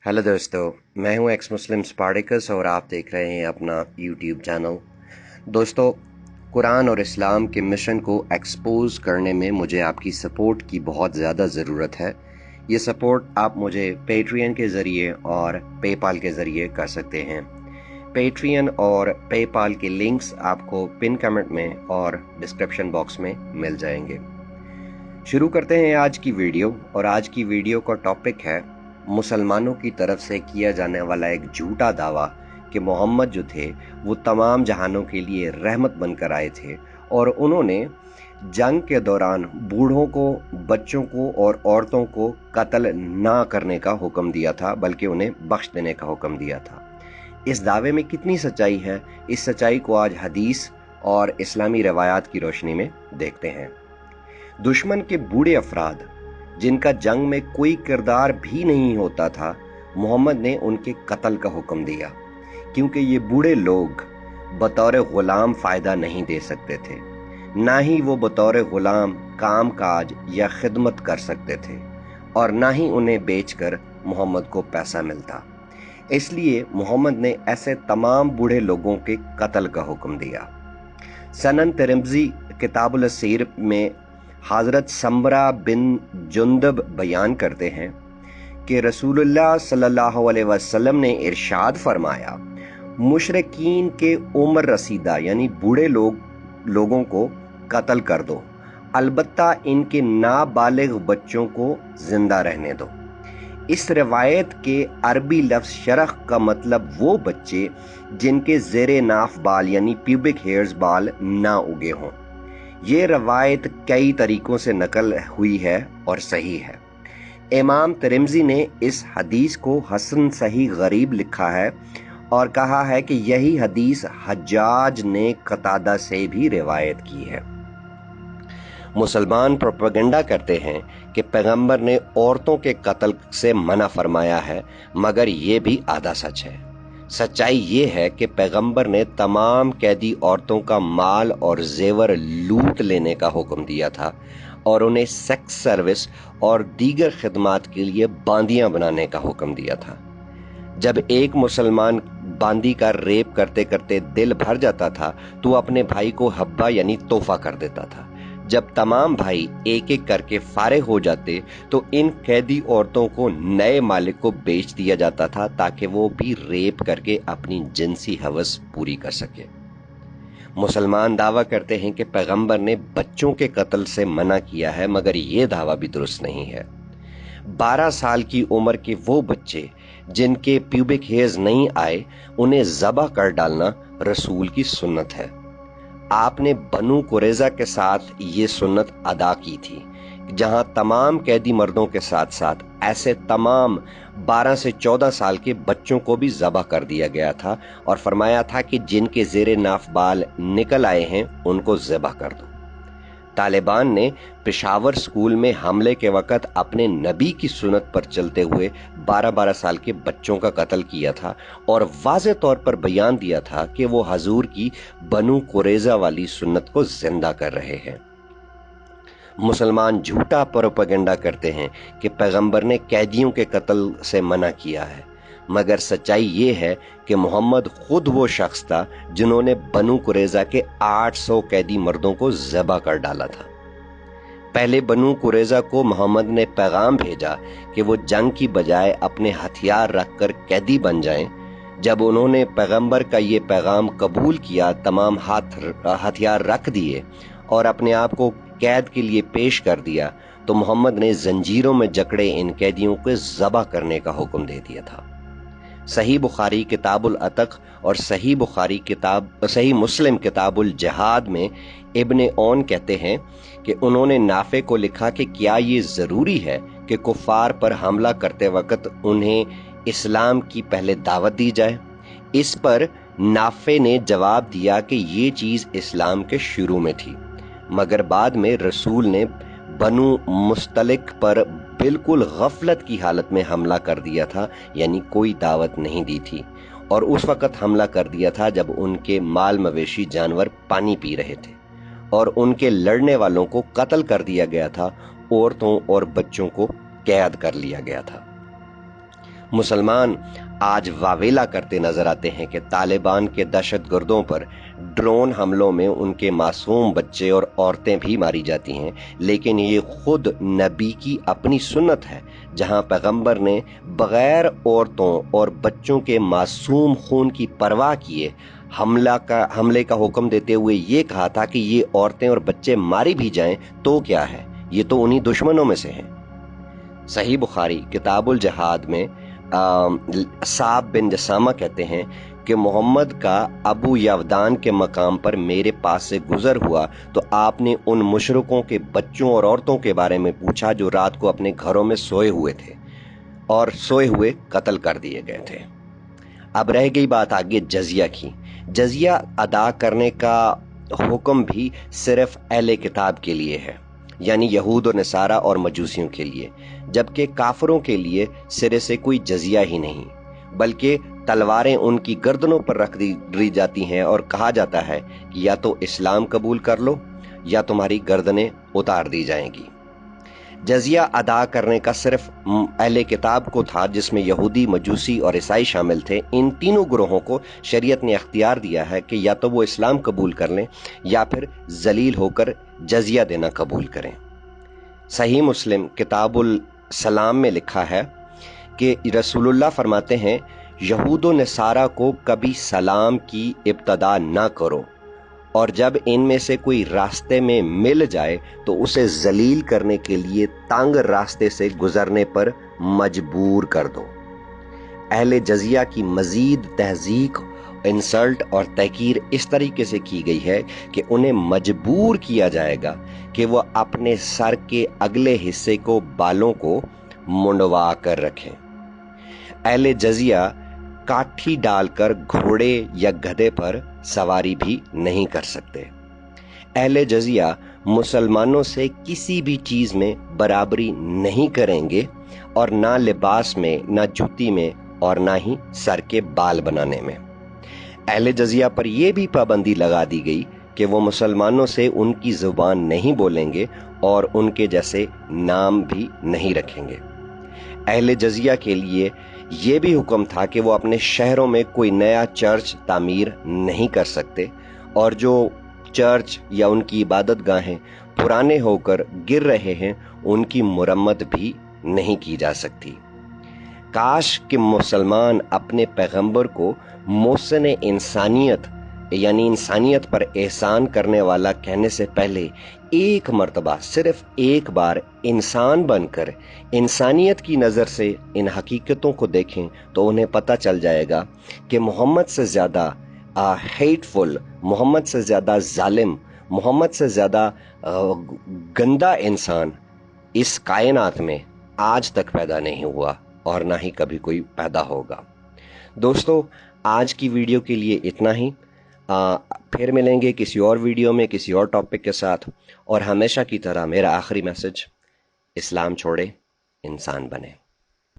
Hello दोस्तों, मैं हूं एक्स मुस्लिम स्पार्टिकस और आप देख रहे हैं अपना यूट्यूब चैनल। दोस्तों, कुरान और इस्लाम के मिशन को एक्सपोज करने में मुझे आपकी सपोर्ट की बहुत ज़्यादा ज़रूरत है। ये सपोर्ट आप मुझे पेट्रियन के ज़रिए और पेपाल के ज़रिए कर सकते हैं। पेट्रियन और पेपाल के लिंक्स आपको पिन कमेंट में और डिस्क्रिप्शन बॉक्स में मिल जाएंगे। शुरू करते हैं आज की वीडियो। और आज की वीडियो का टॉपिक है मुसलमानों की तरफ से किया जाने वाला एक झूठा दावा कि मोहम्मद जो थे वो तमाम जहानों के लिए रहमत बनकर आए थे और उन्होंने जंग के दौरान बूढ़ों को, बच्चों को और औरतों को कत्ल ना करने का हुक्म दिया था, बल्कि उन्हें बख्श देने का हुक्म दिया था। इस दावे में कितनी सच्चाई है, इस सच्चाई को आज हदीस और इस्लामी रवायात की रोशनी में देखते हैं। दुश्मन के बूढ़े अफराद जिनका जंग में कोई किरदार भी नहीं होता था, मोहम्मद ने उनके कत्ल का हुक्म दिया, क्योंकि ये बूढ़े लोग बतौर गुलाम फायदा नहीं दे सकते थे, ना ही वो बतौर गुलाम काम काज या खिदमत कर सकते थे, और ना ही उन्हें बेचकर मोहम्मद को पैसा मिलता। इसलिए मोहम्मद ने ऐसे तमाम बूढ़े लोगों के कत्ल का हुक्म दिया। सनन तिरमिज़ी किताबुल असीर में हज़रत समरा बिन जुंदब बयान करते हैं कि रसूलुल्लाह सल्लल्लाहु अलैहि वसल्लम ने इरशाद फरमाया, मुशरिकीन के उम्र रसीदा यानी बूढ़े लोगों को कत्ल कर दो, अलबत्ता इनके नाबालिग बच्चों को जिंदा रहने दो। इस रिवायत के अरबी लफ्ज़ शरख का मतलब वो बच्चे जिनके ज़ेरे नाफ बाल यानी प्यूबिक हेयर्स बाल ना उगे हों। ये रवायत कई तरीकों से नकल हुई है और सही है। इमाम तिरमिज़ी ने इस हदीस को हसन सही गरीब लिखा है और कहा है कि यही हदीस हज्जाज ने कतादा से भी रिवायत की है। मुसलमान प्रोपेगेंडा करते हैं कि पैगंबर ने औरतों के कत्ल से मना फरमाया है, मगर ये भी आधा सच है। सच्चाई ये है कि पैगंबर ने तमाम कैदी औरतों का माल और जेवर लूट लेने का हुक्म दिया था और उन्हें सेक्स सर्विस और दीगर खिदमात के लिए बांदियां बनाने का हुक्म दिया था। जब एक मुसलमान बांदी का रेप करते करते दिल भर जाता था तो अपने भाई को हब्बा यानी तोहफा कर देता था। जब तमाम भाई एक एक करके फारिग हो जाते तो इन कैदी औरतों को नए मालिक को बेच दिया जाता था ताकि वो भी रेप करके अपनी जिनसी हवस पूरी कर सके। मुसलमान दावा करते हैं कि पैगंबर ने बच्चों के कत्ल से मना किया है, मगर ये दावा भी दुरुस्त नहीं है। 12 साल की उम्र के वो बच्चे जिनके प्यूबिक हेयर्स नहीं आए, उन्हें ज़बह कर डालना रसूल की सुन्नत है। आपने बनु कुरैज़ा के साथ ये सुन्नत अदा की थी, जहां तमाम कैदी मर्दों के साथ साथ ऐसे तमाम 12 से 14 साल के बच्चों को भी ज़बह कर दिया गया था और फरमाया था कि जिनके ज़ेरे नाफ बाल निकल आए हैं उनको ज़बह कर दो। तालिबान ने पेशावर स्कूल में हमले के वक़्त अपने नबी की सुन्नत पर चलते हुए 12-12 साल के बच्चों का कत्ल किया था और वाज़े तौर पर बयान दिया था कि वो हजूर की बनु कुरैज़ा वाली सुन्नत को जिंदा कर रहे हैं। मुसलमान झूठा प्रोपेगेंडा करते हैं कि पैगंबर ने कैदियों के कत्ल से मना किया है, मगर सच्चाई ये है कि मोहम्मद खुद वो शख्स था जिन्होंने बनु कुरैज़ा के 800 कैदी मर्दों को ज़बह कर डाला था। पहले बनु कुरैज़ा को मोहम्मद ने पैगाम भेजा कि वो जंग की बजाय अपने हथियार रखकर कैदी बन जाएं। जब उन्होंने पैगंबर का ये पैगाम कबूल किया, तमाम हथियार रख दिए और अपने आप को कैद के लिए पेश कर दिया, तो मोहम्मद ने जंजीरों में जकड़े इन कैदियों को ज़बह करने का हुक्म दे दिया था। सही बुखारी किताबुल अतक और सही मुस्लिम किताबुल जहाद में इब्ने औन कहते हैं कि उन्होंने नाफे को लिखा कि क्या ये ज़रूरी है कि कुफार पर हमला करते वक्त उन्हें इस्लाम की पहले दावत दी जाए। इस पर नाफे ने जवाब दिया कि ये चीज़ इस्लाम के शुरू में थी, मगर बाद में रसूल ने बनु मुस्तलिक पर बिल्कुल गफलत की हालत में हमला कर दिया था, यानी कोई दावत नहीं दी थी, और उस वक़्त हमला कर दिया था जब उनके माल मवेशी जानवर पानी पी रहे थे और उनके लड़ने वालों को कत्ल कर दिया गया था, औरतों और बच्चों को कैद कर लिया गया था। मुसलमान आज वावेला करते नजर आते हैं कि तालिबान के दहशतगर्दों पर ड्रोन हमलों में उनके मासूम बच्चे और औरतें भी मारी जाती हैं, लेकिन ये खुद नबी की अपनी सुन्नत है, जहां पैगंबर ने बगैर औरतों और बच्चों के मासूम खून की परवाह किए हमले का हुक्म देते हुए ये कहा था कि ये औरतें और बच्चे मारी भी जाएं तो क्या है, ये तो उन्हीं दुश्मनों में से हैं। सही बुखारी किताबुल जहाद में साब बिन जसामा कहते हैं कि मोहम्मद का अबू यवदान के मकाम पर मेरे पास से गुजर हुआ तो आपने उन मुशरिकों के बच्चों और औरतों के बारे में पूछा जो रात को अपने घरों में सोए हुए थे और सोए हुए कत्ल कर दिए गए थे। अब रह गई बात आगे जजिया की। जजिया अदा करने का हुक्म भी सिर्फ अहले किताब के लिए है, यानी यहूद और नसारा और मजूसियों के लिए, जबकि काफरों के लिए सिरे से कोई जजिया ही नहीं, बल्कि तलवारें उनकी गर्दनों पर रख दी जाती हैं और कहा जाता है कि या तो इस्लाम कबूल कर लो या तुम्हारी गर्दनें उतार दी जाएंगी। जजिया अदा करने का सिर्फ अहले किताब को था, जिसमें यहूदी, मजूसी और ईसाई शामिल थे। इन तीनों ग्रोहों को शरीयत ने अख्तियार दिया है कि या तो वो इस्लाम कबूल कर लें या फिर जलील होकर जजिया देना कबूल करें। सही मुस्लिम किताबुल सलाम में लिखा है कि रसूलुल्लाह फरमाते हैं, यहूद व नसारा को कभी सलाम की इब्तदा ना करो, और जब इनमें से कोई रास्ते में मिल जाए तो उसे जलील करने के लिए तंग रास्ते से गुजरने पर मजबूर कर दो। अहले जजिया की मजीद तहजीक, इंसल्ट और तहकीर इस तरीके से की गई है कि उन्हें मजबूर किया जाएगा कि वह अपने सर के अगले हिस्से को, बालों को मुंडवा कर रखें। अहले जजिया काठी डालकर घोड़े या गधे पर सवारी भी नहीं कर सकते। अहले जजिया मुसलमानों से किसी भी चीज में बराबरी नहीं करेंगे, और ना लिबास में, ना जूती में, और ना ही सर के बाल बनाने में। अहले जजिया पर यह भी पाबंदी लगा दी गई कि वो मुसलमानों से उनकी जुबान नहीं बोलेंगे और उनके जैसे नाम भी नहीं रखेंगे। अहले जजिया के लिए ये भी हुक्म था कि वो अपने शहरों में कोई नया चर्च तामीर नहीं कर सकते, और जो चर्च या उनकी इबादत गाहें पुराने होकर गिर रहे हैं उनकी मुरम्मत भी नहीं की जा सकती। काश कि मुसलमान अपने पैगंबर को मोहसिन इंसानियत, यानी इंसानियत पर एहसान करने वाला कहने से पहले एक मर्तबा, सिर्फ एक बार इंसान बनकर इंसानियत की नज़र से इन हकीकतों को देखें तो उन्हें पता चल जाएगा कि मोहम्मद से ज़्यादा हेटफुल, मोहम्मद से ज़्यादा जालिम, मोहम्मद से ज़्यादा गंदा इंसान इस कायनात में आज तक पैदा नहीं हुआ और ना ही कभी कोई पैदा होगा। दोस्तों, आज की वीडियो के लिए इतना ही। फिर मिलेंगे किसी और वीडियो में किसी और टॉपिक के साथ, और हमेशा की तरह मेरा आखिरी मैसेज, इस्लाम छोड़े, इंसान बने।